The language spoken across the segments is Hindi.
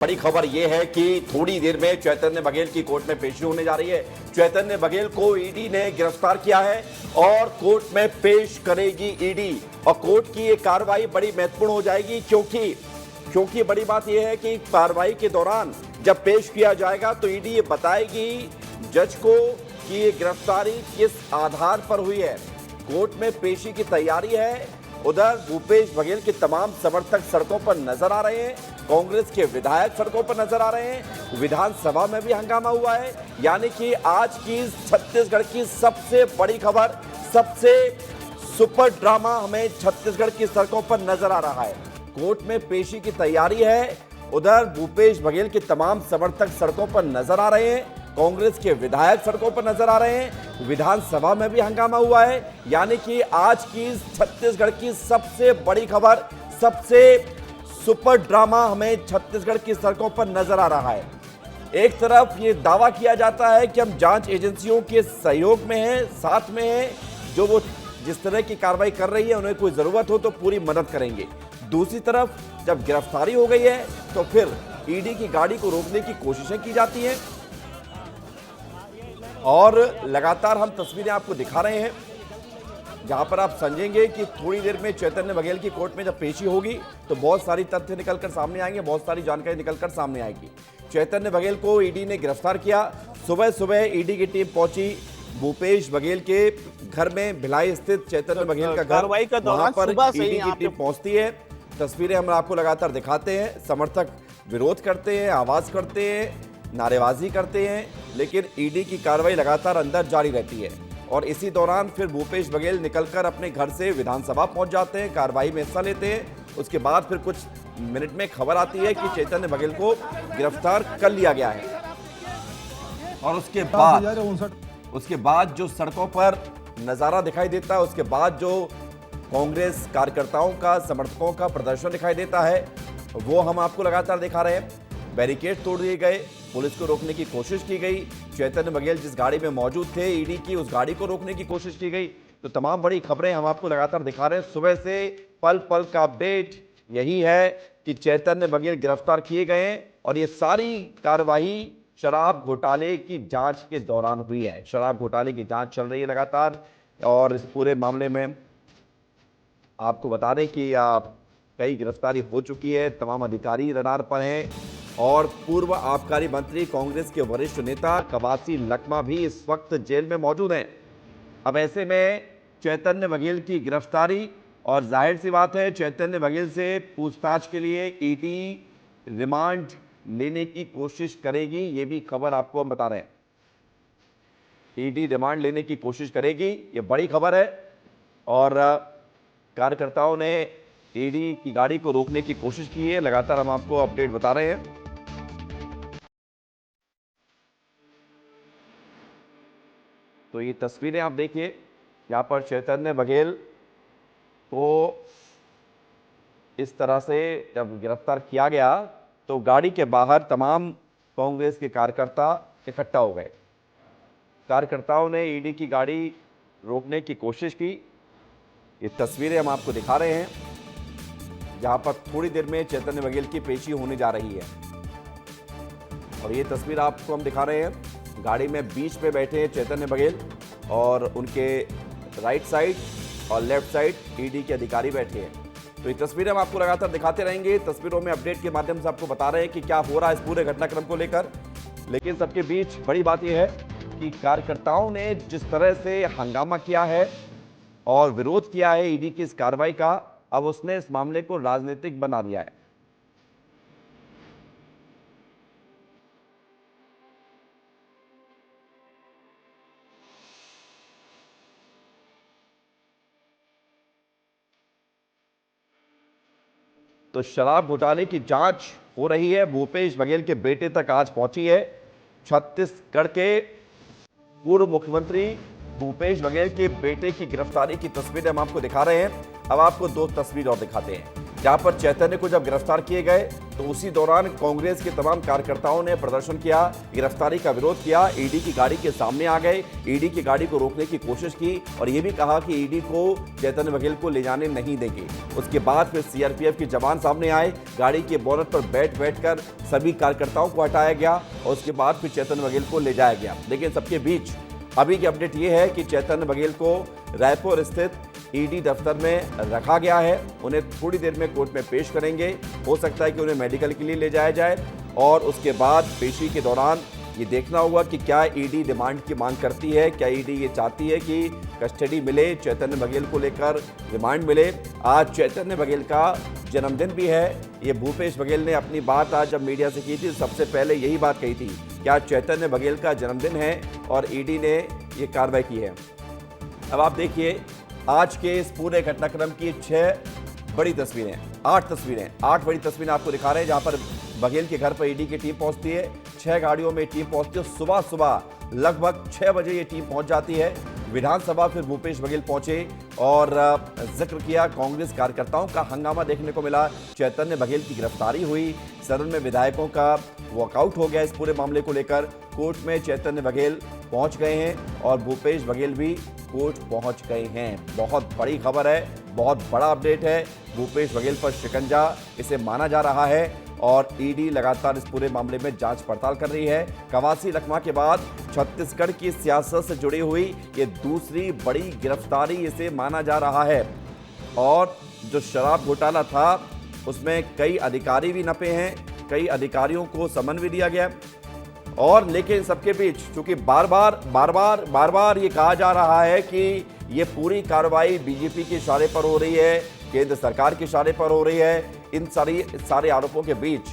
बड़ी खबर यह है कि थोड़ी देर में चैतन्य बघेल की कोर्ट में पेशी होने जा रही है। चैतन्य बघेल को ईडी ने गिरफ्तार किया है और कोर्ट में पेश करेगी ईडी। और कोर्ट की ये कार्रवाई बड़ी महत्वपूर्ण हो जाएगी क्योंकि बड़ी बात यह है कि कार्रवाई के दौरान जब पेश किया जाएगा तो ईडी ये बताएगी जज को कि ये गिरफ्तारी किस आधार पर हुई है। कोर्ट में पेशी की तैयारी है। उधर भूपेश बघेल के तमाम समर्थक सड़कों पर नजर आ रहे हैं, कांग्रेस के विधायक सड़कों पर नजर आ रहे हैं, विधानसभा में भी हंगामा हुआ है। यानी कि आज की छत्तीसगढ़ की सबसे बड़ी खबर, सबसे सुपर ड्रामा हमें छत्तीसगढ़ की सड़कों पर नजर आ रहा है। कोर्ट में पेशी की तैयारी है। उधर भूपेश बघेल के तमाम समर्थक सड़कों पर नजर आ रहे हैं, कांग्रेस के विधायक सड़कों पर नजर आ रहे हैं, विधानसभा में भी हंगामा हुआ है। यानी कि आज की छत्तीसगढ़ की सबसे बड़ी खबर, सबसे सुपर ड्रामा हमें छत्तीसगढ़ की सड़कों पर नजर आ रहा है। एक तरफ ये दावा किया जाता है कि हम जांच एजेंसियों के सहयोग में हैं, साथ में हैं, जो वो जिस तरह की कार्रवाई कर रही है उन्हें कोई जरूरत हो तो पूरी मदद करेंगे। दूसरी तरफ जब गिरफ्तारी हो गई है तो फिर ईडी की गाड़ी को रोकने की कोशिशें की जाती हैं और लगातार हम तस्वीरें आपको दिखा रहे हैं जहां पर आप समझेंगे कि थोड़ी देर में चैतन्य बघेल की कोर्ट में जब पेशी होगी तो बहुत सारी तथ्य निकलकर सामने आएंगे, बहुत सारी जानकारी निकलकर सामने आएगी। चैतन्य बघेल को ईडी ने गिरफ्तार किया। सुबह सुबह ईडी की टीम पहुंची भूपेश बघेल के घर में, भिलाई स्थित चैतन्य बघेल का घर, वहां पर ईडी की टीम पहुंचती है। तस्वीरें हम आपको लगातार दिखाते हैं। समर्थक विरोध करते हैं, आवाज करते हैं, नारेबाजी करते हैं, लेकिन ईडी की कार्रवाई लगातार अंदर जारी रहती है। और इसी दौरान फिर भूपेश बघेल निकलकर अपने घर से विधानसभा पहुंच जाते हैं, कार्रवाई में हिस्सा लेते हैं। उसके बाद फिर कुछ मिनट में खबर आती है कि चैतन्य बघेल को गिरफ्तार कर लिया गया है। और उसके बाद जो सड़कों पर नजारा दिखाई देता है, उसके बाद जो कांग्रेस कार्यकर्ताओं का, समर्थकों का प्रदर्शन दिखाई देता है, वो हम आपको लगातार दिखा रहे हैं। बैरिकेड तोड़ दिए गए, पुलिस को रोकने की कोशिश की गई, चैतन्य बघेल जिस गाड़ी में मौजूद थे ईडी की, उस गाड़ी को रोकने की कोशिश की गई। तो तमाम बड़ी खबरें हम आपको लगातार दिखा रहे हैं। सुबह से पल पल का अपडेट यही है कि चैतन्य बघेल गिरफ्तार किए गए हैं और ये सारी कार्रवाई शराब घोटाले की जांच के दौरान हुई है। शराब घोटाले की जांच चल रही है लगातार और इस पूरे मामले में आपको बता दें कि कई गिरफ्तारी हो चुकी है, तमाम अधिकारी रडार पर हैं और पूर्व आबकारी मंत्री, कांग्रेस के वरिष्ठ नेता कवासी लखमा भी इस वक्त जेल में मौजूद हैं। अब ऐसे में चैतन्य बघेल की गिरफ्तारी और जाहिर सी बात है चैतन्य बघेल से पूछताछ के लिए ईडी रिमांड लेने की कोशिश करेगी, ये भी खबर आपको हम बता रहे हैं। ईडी रिमांड लेने की कोशिश करेगी, ये बड़ी खबर है। और कार्यकर्ताओं ने ईडी की गाड़ी को रोकने की कोशिश की है, लगातार हम आपको अपडेट बता रहे हैं। तो ये तस्वीरें आप देखिए, यहाँ पर चैतन्य बघेल को इस तरह से जब गिरफ्तार किया गया तो गाड़ी के बाहर तमाम कांग्रेस के कार्यकर्ता इकट्ठा हो गए। कार्यकर्ताओं ने ईडी की गाड़ी रोकने की कोशिश की। ये तस्वीरें हम आपको दिखा रहे हैं जहां पर थोड़ी देर में चैतन्य बघेल की पेशी होने जा रही है। और ये तस्वीर आपको हम दिखा रहे हैं, गाड़ी में बीच में बैठे हैं चैतन्य बघेल और उनके राइट साइड और लेफ्ट साइड ईडी के अधिकारी बैठे हैं। तो ये तस्वीरें हम आपको लगातार दिखाते रहेंगे। तस्वीरों में अपडेट के माध्यम से आपको बता रहे हैं कि क्या हो रहा है इस पूरे घटनाक्रम को लेकर। लेकिन सबके बीच बड़ी बात यह है कि कार्यकर्ताओं ने जिस तरह से हंगामा किया है और विरोध किया है ईडी की इस कार्रवाई का, अब उसने इस मामले को राजनीतिक बना दिया है। तो शराब घोटाले की जांच हो रही है, भूपेश बघेल के बेटे तक आज पहुंची है। छत्तीसगढ़ के पूर्व मुख्यमंत्री भूपेश बघेल के बेटे की गिरफ्तारी की तस्वीरें हम आपको दिखा रहे हैं। अब आपको दो तस्वीर और दिखाते हैं। जहां पर चैतन्य को जब गिरफ्तार किए गए तो उसी दौरान कांग्रेस के तमाम कार्यकर्ताओं ने प्रदर्शन किया, गिरफ्तारी का विरोध किया, ईडी की गाड़ी के सामने आ गए, ईडी की गाड़ी को रोकने की कोशिश की और यह भी कहा कि ईडी को चैतन्य बघेल को ले जाने नहीं देंगे। उसके बाद फिर सीआरपीएफ के जवान सामने आए, गाड़ी के बोनट पर बैठकर सभी कार्यकर्ताओं को हटाया गया और उसके बाद फिर चैतन्य बघेल को ले जाया गया। लेकिन सबके बीच अभी की अपडेट यह है कि चैतन्य बघेल को रायपुर स्थित ईडी दफ्तर में रखा गया है। उन्हें थोड़ी देर में कोर्ट में पेश करेंगे। हो सकता है कि उन्हें मेडिकल के लिए ले जाया जाए और उसके बाद पेशी के दौरान ये देखना होगा कि क्या ईडी रिमांड की मांग करती है, क्या ईडी ये चाहती है कि कस्टडी मिले, चैतन्य बघेल को लेकर रिमांड मिले। आज चैतन्य बघेल का जन्मदिन भी है। ये भूपेश बघेल ने अपनी बात आज जब मीडिया से की थी, सबसे पहले यही बात कही थी कि आज चैतन्य बघेल का जन्मदिन है और ईडी ने ये कार्रवाई की है। अब आप देखिए आज के इस पूरे घटनाक्रम की 8 बड़ी तस्वीरें आपको दिखा रहे हैं, जहां पर बघेल के घर पर ईडी की टीम पहुंचती है। 6 गाड़ियों में टीम पहुंचती है। सुबह लगभग 6 बजे ये टीम पहुंच जाती है विधानसभा। फिर भूपेश बघेल पहुंचे और जिक्र किया, कांग्रेस कार्यकर्ताओं का हंगामा देखने को मिला। चैतन्य बघेल की गिरफ्तारी हुई, सदन में विधायकों का वॉकआउट हो गया। इस पूरे मामले को लेकर कोर्ट में चैतन्य बघेल पहुंच गए हैं और भूपेश बघेल भी कोर्ट पहुंच गए हैं। बहुत बड़ी खबर है, बहुत बड़ा अपडेट है। भूपेश बघेल पर शिकंजा इसे माना जा रहा है और ईडी लगातार इस पूरे मामले में जांच पड़ताल कर रही है। कवासी लखमा के बाद छत्तीसगढ़ की सियासत से जुड़ी हुई ये दूसरी बड़ी गिरफ्तारी इसे माना जा रहा है। और जो शराब घोटाला था उसमें कई अधिकारी भी नपे हैं, कई अधिकारियों को समन भी दिया गया। और लेकिन सबके बीच चूंकि बार बार ये कहा जा रहा है कि ये पूरी कार्रवाई बीजेपी के इशारे पर हो रही है, केंद्र सरकार के इशारे पर हो रही है। इन सारे आरोपों के बीच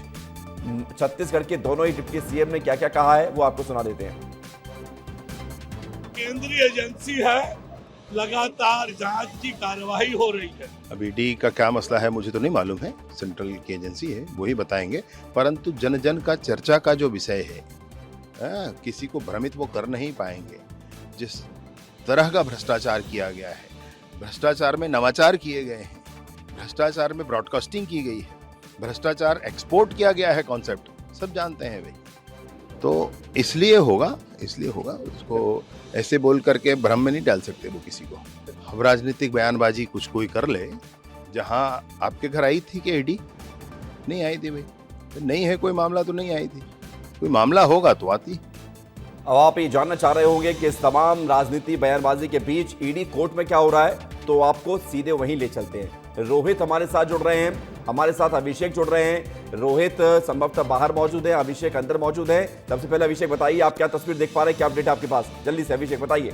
छत्तीसगढ़ के दोनों ही डिप्टी सीएम ने क्या क्या कहा है वो आपको सुना देते हैं। केंद्रीय एजेंसी है, लगातार जांच की कार्रवाई हो रही है। अब ईडी का क्या मसला है मुझे तो नहीं मालूम है, सेंट्रल की एजेंसी है वही बताएंगे। परंतु जन जन का चर्चा का जो विषय है, किसी को भ्रमित वो कर नहीं पाएंगे। जिस तरह का भ्रष्टाचार किया गया है, भ्रष्टाचार में नवाचार किए गए हैं, भ्रष्टाचार में ब्रॉडकास्टिंग की गई है, भ्रष्टाचार एक्सपोर्ट किया गया है, कॉन्सेप्ट सब जानते हैं भाई। तो इसलिए होगा उसको ऐसे बोल करके भ्रम में नहीं डाल सकते वो किसी को। अब राजनीतिक बयानबाजी कुछ कोई कर ले। जहां आपके घर आई थी कि ईडी नहीं आई थी भाई, तो नहीं है कोई मामला तो नहीं आई थी, कोई मामला होगा तो आती। अब आप ये जानना चाह रहे होंगे कि इस तमाम राजनीति बयानबाजी के बीच ईडी कोर्ट में क्या हो रहा है, तो आपको सीधे वहीं ले चलते हैं। रोहित हमारे साथ जुड़ रहे हैं, हमारे साथ अभिषेक जुड़ रहे हैं। रोहित संभवतः बाहर मौजूद है, अभिषेक अंदर मौजूद है। सबसे पहले अभिषेक बताइए, आप क्या तस्वीर देख पा रहे हैं, क्या अपडेट है आपके पास? जल्दी से अभिषेक बताइए।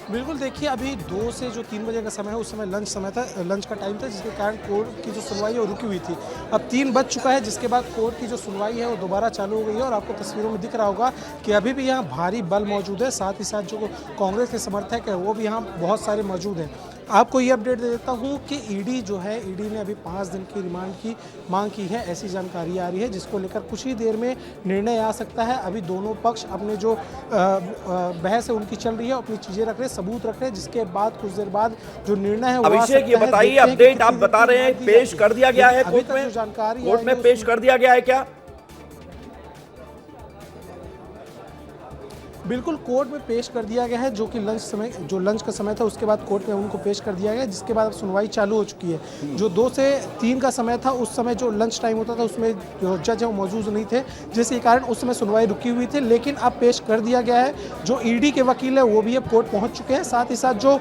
बिल्कुल, देखिए अभी 2 से जो 3 बजे का समय है, उस समय लंच का टाइम था, जिसके कारण कोर्ट की जो सुनवाई है वो रुकी हुई थी। अब 3 बज चुका है, जिसके बाद कोर्ट की जो सुनवाई है वो दोबारा चालू हो गई है और आपको तस्वीरों में दिख रहा होगा कि अभी भी यहाँ भारी बल मौजूद है। साथ ही साथ जो कांग्रेस के समर्थक है वो भी यहाँ बहुत सारे मौजूद हैं। आपको ये अपडेट दे देता हूँ कि ईडी ने अभी 5 दिन की रिमांड की मांग की है, ऐसी जानकारी आ रही है, जिसको लेकर कुछ ही देर में निर्णय आ सकता है। अभी दोनों पक्ष अपने जो बहस है उनकी चल रही है, अपनी चीजें रख रहे हैं, सबूत रख रहे हैं, जिसके बाद कुछ देर बाद जो निर्णय है। अभिषेक ये बताइए, अपडेट आप बता रहे हैं पेश कर दिया गया है कोर्ट में, जानकारी कोर्ट में पेश कर दिया गया है क्या? बिल्कुल, कोर्ट में पेश कर दिया गया है, जो कि लंच का समय था, उसके बाद कोर्ट में उनको पेश कर दिया गया, जिसके बाद अब सुनवाई चालू हो चुकी है। जो 2 से 3 का समय था, उस समय जो लंच टाइम होता था उसमें जो जज है वो मौजूद नहीं थे, जिसके कारण उस समय सुनवाई रुकी हुई थी। लेकिन अब पेश कर दिया गया है। जो ईडी के वकील है वो भी अब कोर्ट पहुँच चुके हैं। साथ ही साथ जो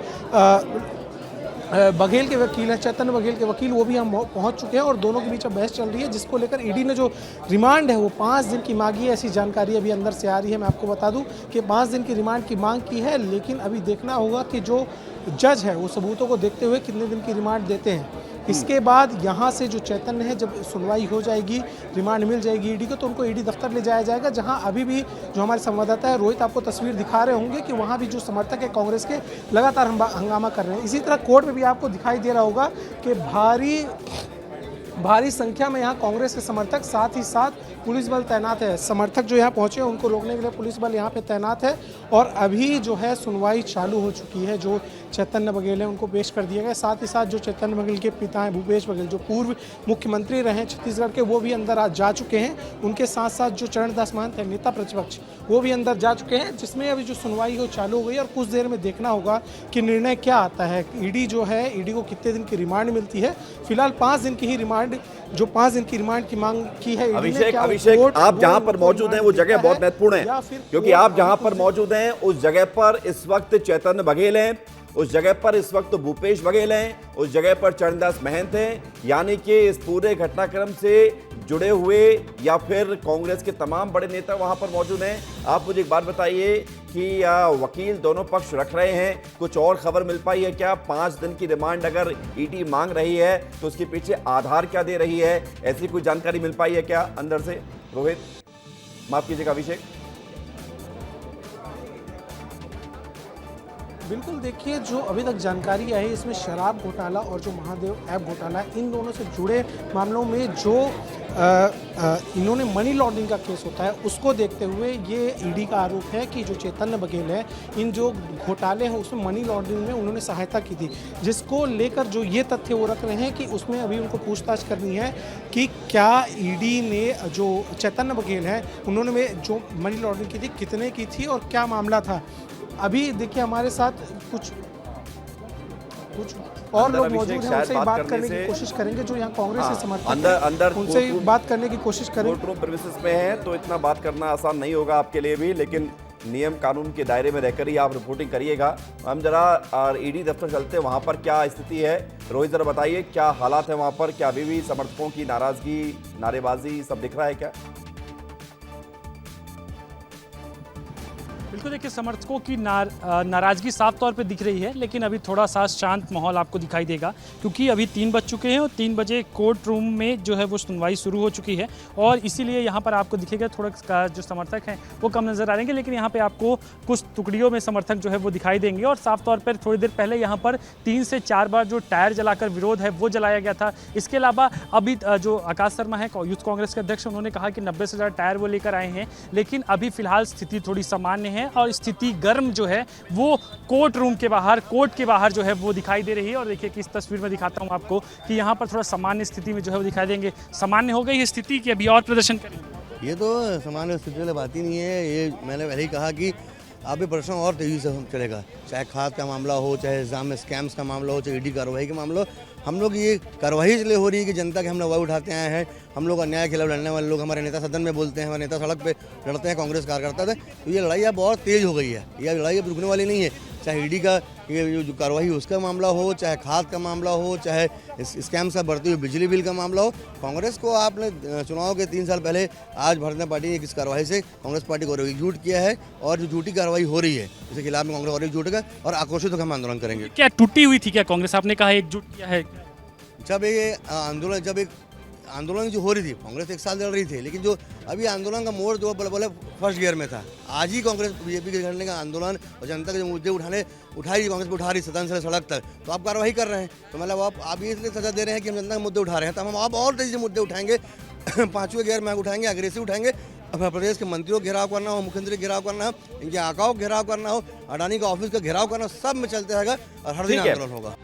बघेल के वकील हैं, चैतन्य बघेल के वकील, वो भी हम पहुंच चुके हैं और दोनों के बीच अब बहस चल रही है, जिसको लेकर ईडी ने जो रिमांड है वो 5 दिन की मांगी है। ऐसी जानकारी अभी अंदर से आ रही है। मैं आपको बता दूं कि 5 दिन की रिमांड की मांग की है, लेकिन अभी देखना होगा कि जो जज है वो सबूतों को देखते हुए कितने दिन की रिमांड देते हैं। इसके बाद यहाँ से जो चैतन्य है, जब सुनवाई हो जाएगी, रिमांड मिल जाएगी ईडी को, तो उनको ईडी दफ्तर ले जाया जाएगा, जहाँ अभी भी जो हमारे संवाददाता है रोहित आपको तस्वीर दिखा रहे होंगे कि वहाँ भी जो समर्थक है कांग्रेस के लगातार हंगामा कर रहे हैं। इसी तरह कोर्ट में भी आपको दिखाई दे रहा होगा कि भारी संख्या में यहाँ कांग्रेस के समर्थक, साथ ही साथ पुलिस बल तैनात है। समर्थक जो यहाँ पहुँचे उनको रोकने के लिए पुलिस बल यहाँ पे तैनात है और अभी जो है सुनवाई चालू हो चुकी है। जो चैतन्य बघेल हैं उनको पेश कर दिया गया। साथ ही साथ जो चैतन्य बघेल के पिता हैं भूपेश बघेल, जो पूर्व मुख्यमंत्री रहे हैं छत्तीसगढ़ के, वो भी अंदर आज जा चुके हैं। उनके साथ साथ जो चरणदास महंत है नेता प्रतिपक्ष, वो भी अंदर जा चुके हैं, जिसमें अभी जो सुनवाई हो चालू हो गई और कुछ देर में देखना होगा कि निर्णय क्या आता है। ईडी जो है, ईडी को कितने दिन की रिमांड मिलती है। फिलहाल 5 दिन की ही रिमांड, जो 5 दिन की रिमांड की मांग की है अभिषेक, आप जहां पर मौजूद हैं वो जगह बहुत महत्वपूर्ण है, क्योंकि आप जहां पर मौजूद हैं उस जगह पर इस वक्त चैतन्य बघेल हैं, उस जगह पर इस वक्त भूपेश बघेल हैं, उस जगह पर चरणदास महंत हैं, यानी कि इस पूरे घटनाक्रम से जुड़े हुए या फिर कांग्रेस के तमाम बड़े नेता वहां पर मौजूद हैं। आप मुझे एक बात बताइए कि वकील दोनों पक्ष रख रहे हैं, कुछ और खबर मिल पाई है क्या? 5 दिन की रिमांड अगर ईडी मांग रही है तो उसके पीछे आधार क्या दे रही है, ऐसी कोई जानकारी मिल पाई है क्या अंदर से? रोहित, माफ कीजिएगा अभिषेक। बिल्कुल, देखिए जो अभी तक जानकारी आई इसमें शराब घोटाला और जो महादेव ऐप घोटाला, इन दोनों से जुड़े मामलों में जो इन्होंने मनी लॉन्ड्रिंग का केस होता है उसको देखते हुए ये ईडी का आरोप है कि जो चैतन्य बघेल है, इन जो घोटाले हैं उसमें मनी लॉन्ड्रिंग में उन्होंने सहायता की थी, जिसको लेकर जो ये तथ्य वो रख रहे हैं कि उसमें अभी उनको पूछताछ करनी है कि क्या ईडी ने जो चैतन्य बघेल हैं उन्होंने जो मनी लॉन्ड्रिंग की थी कितने की थी और क्या मामला था। अभी देखिए हमारे साथ कुछ और लोग मौजूद हैं, उनसे बात करने की कोशिश करेंगे जो यहाँ कांग्रेस से समर्थक अंदर उनसे बात करने की कोशिश करेंगे। कोर्ट रूम प्रीमिसेस में है तो इतना बात करना आसान नहीं होगा आपके लिए भी, लेकिन नियम कानून के दायरे में रहकर ही आप रिपोर्टिंग करिएगा। हम जरा ईडी दफ्तर चलते हैं, वहाँ पर क्या स्थिति है। रोहित जरा बताइए क्या हालात है वहाँ पर, क्या अभी भी समर्थकों की नाराजगी, नारेबाजी सब दिख रहा है क्या? बिल्कुल, देखिए समर्थकों की नाराजगी साफ तौर पे दिख रही है, लेकिन अभी थोड़ा सा शांत माहौल आपको दिखाई देगा क्योंकि अभी 3 बज चुके हैं और 3 बजे कोर्ट रूम में जो है वो सुनवाई शुरू हो चुकी है और इसीलिए यहाँ पर आपको दिखेगा थोड़ा जो समर्थक हैं वो कम नज़र आ रहेंगे, लेकिन यहाँ पे आपको कुछ टुकड़ियों में समर्थक जो है वो दिखाई देंगे। और साफ तौर पर थोड़ी देर पहले यहाँ पर 3 से 4 बार जो टायर जलाकर विरोध है वो जलाया गया था। इसके अलावा अभी जो आकाश शर्मा है यूथ कांग्रेस के अध्यक्ष, उन्होंने कहा कि 90 से ज़्यादा टायर वो लेकर आए हैं, लेकिन अभी फिलहाल स्थिति थोड़ी सामान्य है और स्थिति गर्म जो है वो कोर्ट रूम के बाहर, कोर्ट के बाहर जो है वो दिखाई दे रही है। और देखिए कि इस तस्वीर में दिखाता हूं आपको कि यहाँ पर थोड़ा सामान्य स्थिति में जो है वो दिखाई देंगे। सामान्य हो गई है स्थिति की अभी और प्रदर्शन करेंगे? ये तो सामान्य स्थिति वाली बात ही नहीं है। ये मैंने पहले ही कहा कि अभी प्रदर्शन और तेज़ी से चलेगा, चाहे खाद का मामला हो, चाहे एग्जाम में स्कैम्स का मामला हो, चाहे ईडी कार्रवाई का मामला हो। हम लोग ये कार्रवाई इसलिए हो रही है कि जनता के हम लोग आवाज़ उठाते आए हैं। हम लोग अन्याय के खिलाफ लड़ने वाले लोग, हमारे नेता सदन में बोलते हैं, हमारे नेता सड़क पे लड़ते हैं, कांग्रेस कार्यकर्ता थे। तो ये लड़ाई अब बहुत तेज़ हो गई है, ये लड़ाई अब रुकने वाली नहीं है। चाहे ईडी का ये जो कार्रवाई उसका मामला हो, चाहे खाद का मामला हो, चाहे स्कैम से बढ़ती हुई बिजली बिल का मामला हो। कांग्रेस को आपने चुनाव के 3 साल पहले आज भारतीय जनता पार्टी ने किस कार्रवाई से कांग्रेस पार्टी को एकजुट किया है और जो झूठी कार्रवाई हो रही है इसके खिलाफ में कांग्रेस और एकजुट होगा और आक्रोशित होकर हम आंदोलन करेंगे। क्या टूटी हुई थी क्या कांग्रेस? आपने कहा एकजुट किया है। जब एक आंदोलन जो हो रही थी, कांग्रेस 1 साल लड़ रही थी, लेकिन जो अभी आंदोलन का मोड़ जो बोले फर्स्ट गियर में था। आज ही कांग्रेस बीजेपी के करने का आंदोलन और जनता के जो मुद्दे उठाई कांग्रेस पे उठा रही सदन से सड़क तक, तो आप कार्रवाई कर रहे हैं। तो मतलब आप इसलिए सजा दे रहे हैं कि हम जनता के मुद्दे उठा रहे हैं, तो हम आप और तेजी से मुद्दे उठाएंगे। 5वें गियर में उठाएंगे, अग्रेसिव उठाएंगे। अब प्रदेश के मंत्रियों का घेराव करना हो, मुख्यमंत्री का घेराव करना हो, इनके आकाओं का घेराव करना हो, अडानी का ऑफिस का घेराव करना, सब में चलते रहेगा और हर दिन आंदोलन होगा।